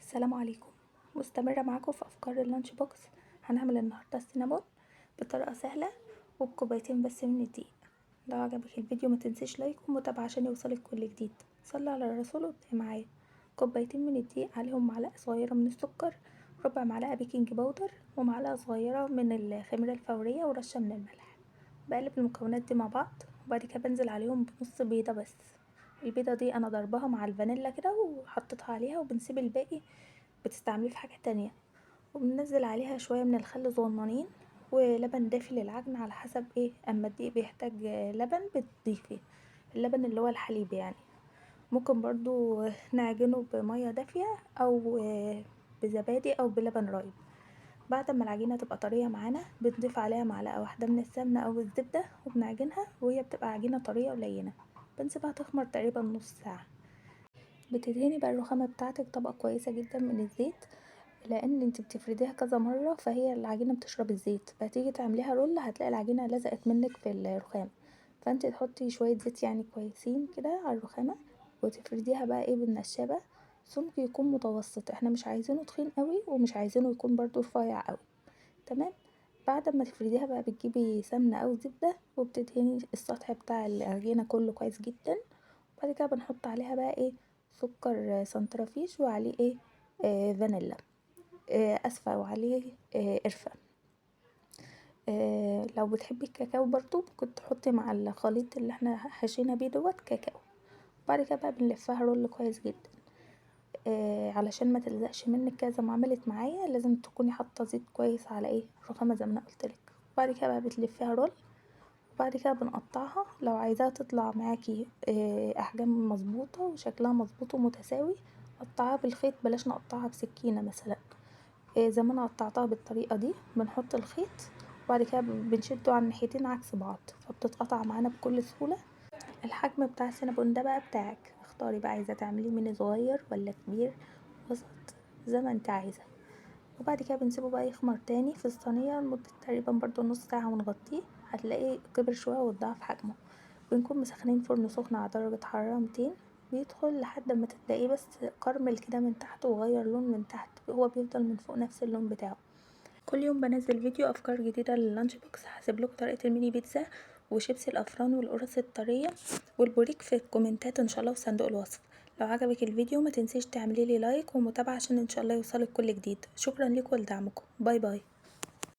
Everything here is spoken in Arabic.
السلام عليكم. مستمرة معاكم في افكار اللانش بوكس. هنعمل النهاردة السينابون بطريقة سهلة وبكوبايتين بس من الدقيق. لو عجبك الفيديو ما تنسيش لايك ومتابعة عشان يوصلك كل جديد. صلي على الرسول وابدأي معايا. كوبايتين من الدقيق عليهم معلقة صغيرة من السكر، ربع معلقة بيكنج باودر، ومعلقة صغيرة من الخميرة الفورية، ورشة من الملح. بقلب المكونات دي مع بعض، وبعد كده بنزل عليهم بنص بيضة بس. البيضة دي انا ضربها مع الفانيلا كده وحطيتها عليها، وبنسيب الباقي بتستعمليه في حاجة تانية. وبننزل عليها شوية من الخل صغننين، ولبن دافي للعجن على حسب اما الدقيق بيحتاج لبن بتضيفي اللبن اللي هو الحليب يعني. ممكن برضو نعجنه بمية دافية او بزبادي او بلبن رايب. بعد ما العجينة تبقى طرية معانا بنضيف عليها معلقة واحدة من السمنة او الزبدة وبنعجنها، وهي بتبقى عجينة طرية ولينة. بنسيبها تخمر تقريبا نص ساعة. بتدهني بقى الرخامة بتاعتك طبقة كويسة جدا من الزيت، لان انت بتفرديها كذا مرة فهي العجينة بتشرب الزيت، فتيجي تعمليها رول هتلاقي العجينة لزقت منك في الرخام. فانت تحطي شوية زيت يعني كويسين كده على الرخامة، وتفرديها بقى بالنشابة. سمك يكون متوسط، احنا مش عايزينه تخين قوي ومش عايزينه يكون برضو رفيع قوي. تمام. بعد ما تفرديها بقى بتجيبي سمنة او زبدة وبتدهني السطح بتاع العجينة كله كويس جدا. بعد كده بنحط عليها بقى سكر سنترافيش، وعليه فانيلا، اسفة، وعليه قرفة. لو بتحبي الكاكاو برضو ممكن تحطي مع الخليط اللي احنا حشينا بيه دوت كاكاو. بعد كده بقى بنلفها رول كويس جدا. علشان ما تلزقش منك كده زي ما عملت معايا لازم تكوني حاطه زيت كويس على الرخامه زي ما انا قلتلك. بعد كده بقى بتلفيها رول، وبعد كده بنقطعها لو عايزاها تطلع معاكي احجام مظبوطه وشكلها مظبوط ومتساوي. قطعها بالخيط، بلاش نقطعها بسكينه مثلا. زي ما انا قطعتها بالطريقه دي بنحط الخيط، وبعد كده بنشده على الناحيتين عكس بعض فبتتقطع معانا بكل سهوله. الحجم بتاع السينابون ده بقى بتاعك، اختاري بقى عايزه تعمليه ميني صغير ولا كبير وسط زي ما انت عايزه. وبعد كده بنسيبه بقى يخمر تاني في الصينيه لمده تقريبا برضو نص ساعه ونغطيه. هتلاقيه كبر شويه واتضاعف حجمه. بنكون مسخنين فرن سخن على درجه حراره 200. بيدخل لحد ما تلاقيه بس كرمل كده من تحت وغير لون من تحت، هو بيفضل من فوق نفس اللون بتاعه. كل يوم بنزل فيديو افكار جديده لللانش بوكس. هسيب لكم طريقه الميني بيتزا وشيبسي الافران والقرص الطريه والبوريك في الكومنتات ان شاء الله، في صندوق الوصف. لو عجبك الفيديو ما تنسيش تعملي لي لايك ومتابعه عشان ان شاء الله يوصلك كل جديد. شكرا لكم ولدعمكم. باي باي.